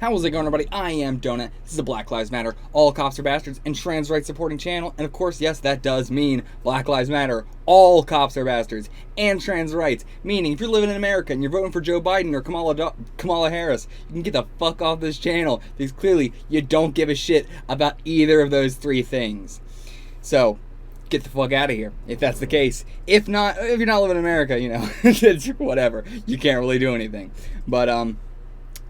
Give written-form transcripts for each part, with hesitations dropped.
How is it going, everybody? I am Donut. This is a Black Lives Matter, All Cops Are Bastards, and trans rights supporting channel. And of course, yes, that does mean Black Lives Matter, all cops are bastards, and trans rights. Meaning, if you're living in America and you're voting for Joe Biden or Kamala Harris, you can get the fuck off this channel because clearly you don't give a shit about either of those three things. So, get the fuck out of here if that's the case. If not, if you're not living in America, you know, it's whatever. You can't really do anything. But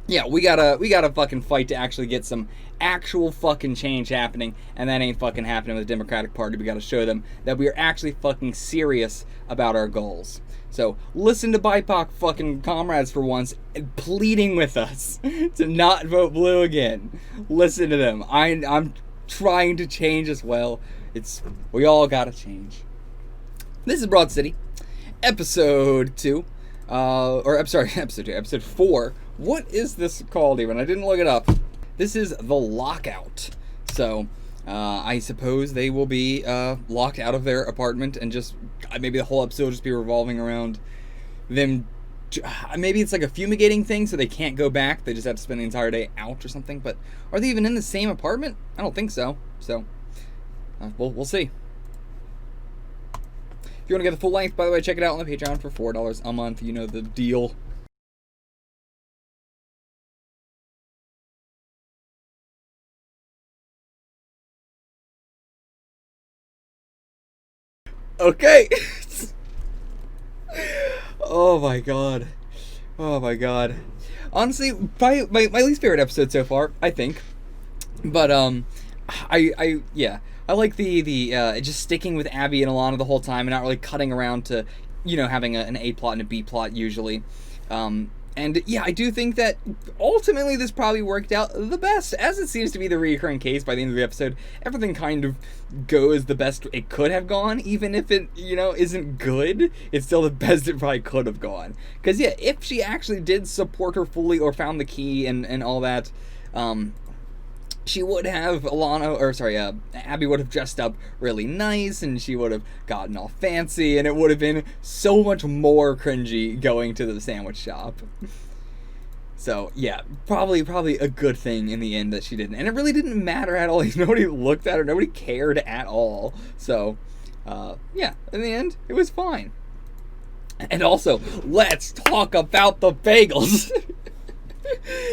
yeah, we gotta fucking fight to actually get some actual fucking change happening, and that ain't fucking happening with the Democratic Party. We gotta show them that we are actually fucking serious about our goals. So listen to BIPOC fucking comrades for once, pleading with us to not vote blue again. Listen to them. I'm trying to change as well. We all gotta change. This is Broad City, episode 2. Episode 4. What is this called even? I didn't look it up. This is the Lockout. So, I suppose they will be locked out of their apartment and just, maybe the whole episode will just be revolving around them. Maybe it's like a fumigating thing so they can't go back. They just have to spend the entire day out or something. But are they even in the same apartment? I don't think so. So, we'll see. If you want to get the full length, by the way, check it out on the Patreon for $4 a month. You know the deal. Okay. Oh my god. Oh my god. Honestly, probably my least favorite episode so far, I think. But yeah. I like the just sticking with Abby and Alana the whole time and not really cutting around to, you know, having an A plot and a B plot usually. And yeah, I do think that ultimately this probably worked out the best, as it seems to be the recurring case by the end of the episode. Everything kind of goes the best it could have gone, even if it, you know, isn't good. It's still the best it probably could have gone. Because yeah, if she actually did support her fully or found the key and all that, she would have Abby would have dressed up really nice, and she would have gotten all fancy, and it would have been so much more cringy going to the sandwich shop. So yeah, probably a good thing in the end that she didn't, and it really didn't matter at all. Nobody looked at her, nobody cared at all. So yeah, in the end, it was fine. And also, let's talk about the bagels.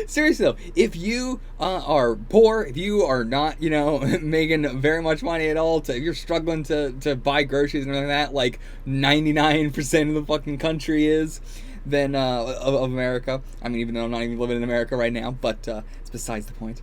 Seriously though, if you are poor, if you are not, you know, making very much money at all, if you're struggling to buy groceries and everything like that, like 99% of the fucking country is, then of America. I mean, even though I'm not even living in America right now, but it's besides the point.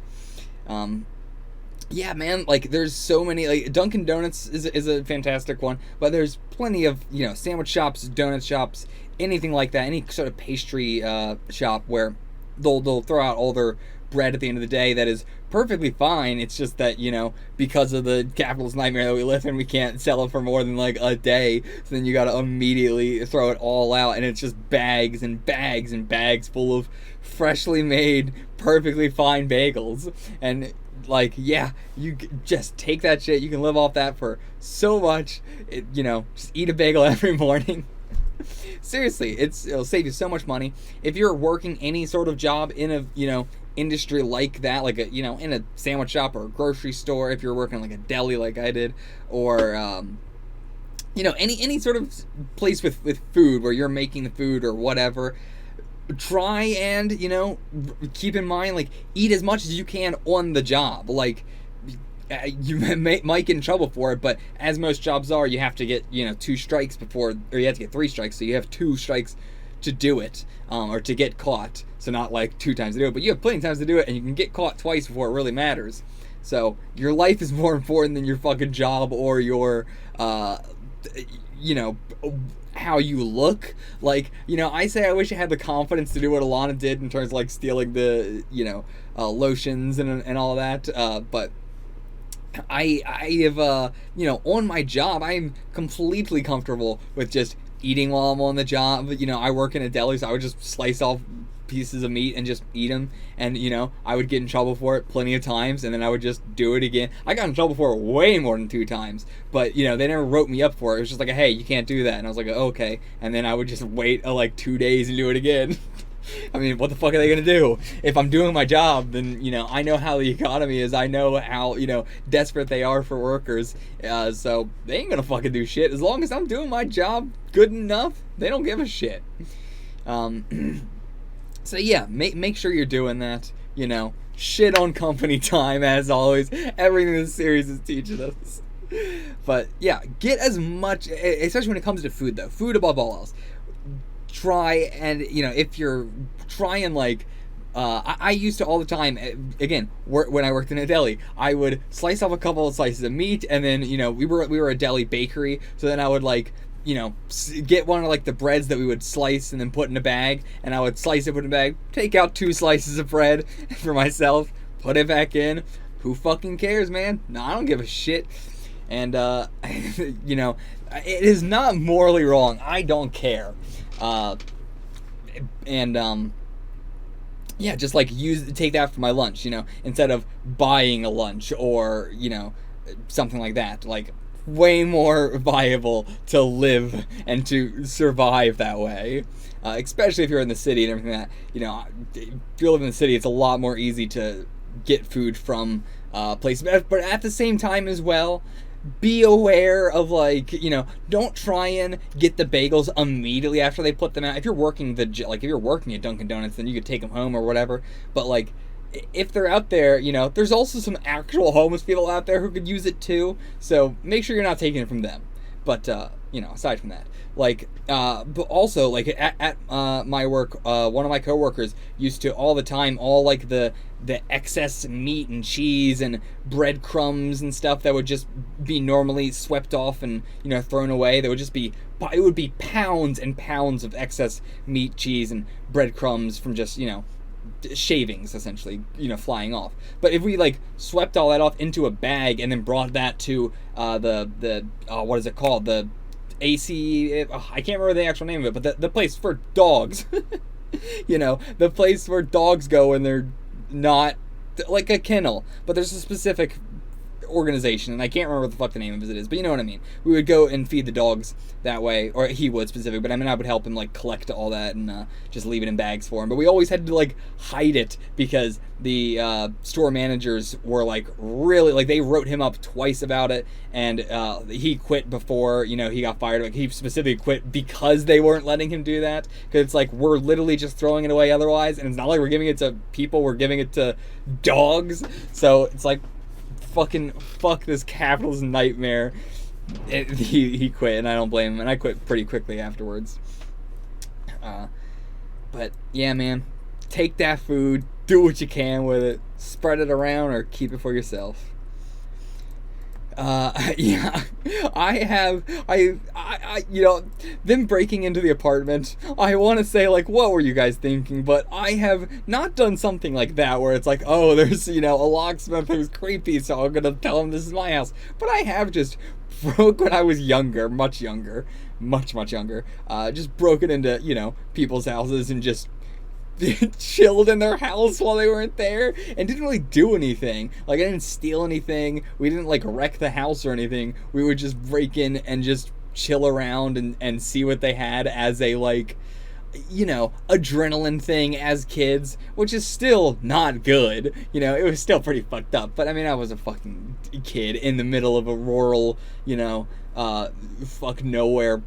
Yeah, man, like there's so many, like Dunkin' Donuts is a fantastic one, but there's plenty of, you know, sandwich shops, donut shops, anything like that, any sort of pastry shop where they'll throw out all their bread at the end of the day. That is perfectly fine. It's just that, you know, because of the capitalist nightmare that we live in, we can't sell it for more than like a day. So then you gotta immediately throw it all out, and it's just bags and bags and bags full of freshly made, perfectly fine bagels. And like, yeah, you just take that shit. You can live off that for so much. You know, just eat a bagel every morning. Seriously, it'll save you so much money. If you're working any sort of job in a, you know, industry like that, like a, you know, in a sandwich shop or a grocery store, if you're working like a deli like I did, or you know, any sort of place with food where you're making the food or whatever, try and, you know, keep in mind, like, eat as much as you can on the job. Like, you might get in trouble for it, but as most jobs are, you have to get, you know, 2 strikes before, or you have to get 3 strikes, so you have 2 strikes to do it, or to get caught. So not like 2 times to do it, but you have plenty of times to do it, and you can get caught twice before it really matters. So your life is more important than your fucking job or your, you know, how you look. Like, you know, I say I wish I had the confidence to do what Alana did in terms of like stealing the, you know, lotions and all that, but I have, you know, on my job, I'm completely comfortable with just eating while I'm on the job. You know, I work in a deli, so I would just slice off pieces of meat and just eat them, and, you know, I would get in trouble for it plenty of times, and then I would just do it again. I got in trouble for it way more than 2 times, but, you know, they never wrote me up for it. It was just like, hey, you can't do that, and I was like, okay, and then I would just wait like 2 days and do it again. I mean, what the fuck are they gonna do? If I'm doing my job, then, I know how the economy is. I know how, desperate they are for workers. So they ain't gonna fucking do shit. As long as I'm doing my job good enough, they don't give a shit. So yeah, make sure you're doing that, Shit on company time, as always. Everything this series is teaching us. But yeah, get as much, especially when it comes to food, though. Food above all else. Try and, if you're trying, like, I used to all the time, again, when I worked in a deli, I would slice off a couple of slices of meat, and then, we were a deli bakery, so then I would, like, get one of, like, the breads that we would slice and then put in a bag, and I would slice it, put in a bag, take out 2 slices of bread for myself, put it back in. Who fucking cares, man? No, I don't give a shit. And, it is not morally wrong. I don't care. Yeah, just like take that for my lunch, instead of buying a lunch or, something like that. Like, way more viable to live and to survive that way. Especially if you're in the city and everything like that, if you live in the city, it's a lot more easy to get food from places. But at the same time as well, be aware of, like, don't try and get the bagels immediately after they put them out. If you're working if you're working at Dunkin' Donuts, then you could take them home or whatever. But, like, if they're out there, there's also some actual homeless people out there who could use it too. So make sure you're not taking it from them. But, aside from that, like, but also, like, at my work, one of my coworkers used to all the time, like, the excess meat and cheese and breadcrumbs and stuff that would just be normally swept off and, thrown away. There would just be, it would be pounds and pounds of excess meat, cheese, and breadcrumbs from just, shavings, essentially, flying off. But if we, like, swept all that off into a bag and then brought that to what is it called? The AC, I can't remember the actual name of it, but the place for dogs. The place where dogs go when they're not, like a kennel, but there's a specific organization, and I can't remember what the fuck the name of it is, but you know what I mean. We would go and feed the dogs that way, or he would specifically, but I mean, I would help him, like, collect all that and just leave it in bags for him. But we always had to, like, hide it because the store managers were, like, really, like, they wrote him up twice about it, and he quit before, he got fired. Like, he specifically quit because they weren't letting him do that, because it's like, we're literally just throwing it away otherwise, and it's not like we're giving it to people, we're giving it to dogs. So it's like, fucking fuck this capitalist nightmare. He quit, and I don't blame him, and I quit pretty quickly afterwards. But yeah, man, take that food, do what you can with it, spread it around or keep it for yourself. Yeah, them breaking into the apartment, I want to say, like, what were you guys thinking? But I have not done something like that where it's like, oh, there's, a locksmith who's creepy, so I'm gonna tell him this is my house. But I have just broke when I was younger, much younger, just broken into, people's houses and just chilled in their house while they weren't there and didn't really do anything. Like, I didn't steal anything. We didn't, like, wreck the house or anything. We would just break in and just chill around and see what they had as a, like, adrenaline thing as kids, which is still not good. It was still pretty fucked up. But, I mean, I was a fucking kid in the middle of a rural, fuck nowhere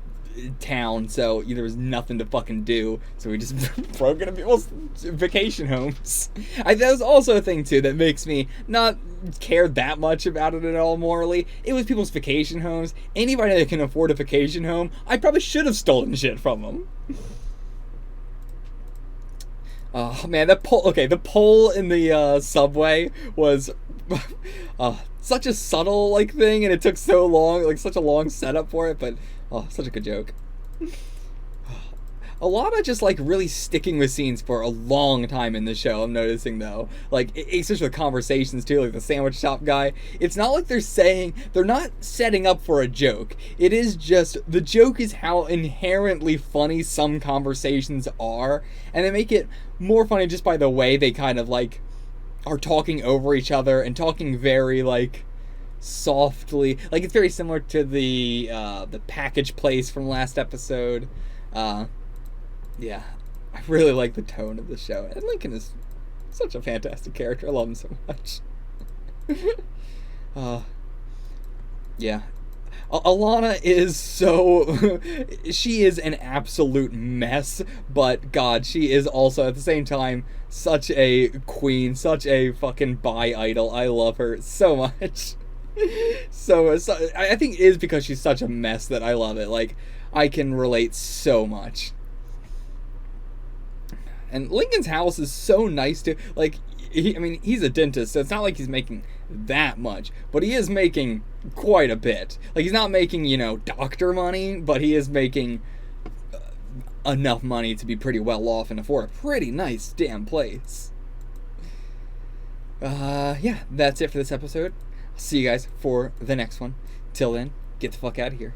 town, so there was nothing to fucking do, so we just broke into people's vacation homes. That was also a thing too that makes me not care that much about it at all morally. It was people's vacation homes. Anybody that can afford a vacation home, I probably should have stolen shit from them. Oh man, the pole in the subway was such a subtle, like, thing, and it took so long, like, such a long setup for it, but such a good joke. A lot of just, like, really sticking with scenes for a long time in the show, I'm noticing, though. Like, especially with conversations, too, like the sandwich shop guy. It's not like they're not setting up for a joke. It is just, the joke is how inherently funny some conversations are, and they make it more funny just by the way they kind of, like, are talking over each other and talking very, like, softly. Like, it's very similar to the package place from last episode. Yeah. I really like the tone of the show, and Lincoln is such a fantastic character. I love him so much. Yeah. Alana is so... she is an absolute mess, but God, she is also, at the same time, such a queen, such a fucking bi-idol. I love her so much. So I think it is because she's such a mess that I love it. Like, I can relate so much. And Lincoln's house is so nice too. Like, he's a dentist, so it's not like he's making that much, but he is making quite a bit. Like, he's not making, doctor money, but he is making enough money to be pretty well off and afford a pretty nice damn place. Yeah, that's it for this episode. I'll see you guys for the next one. Till then, get the fuck out of here.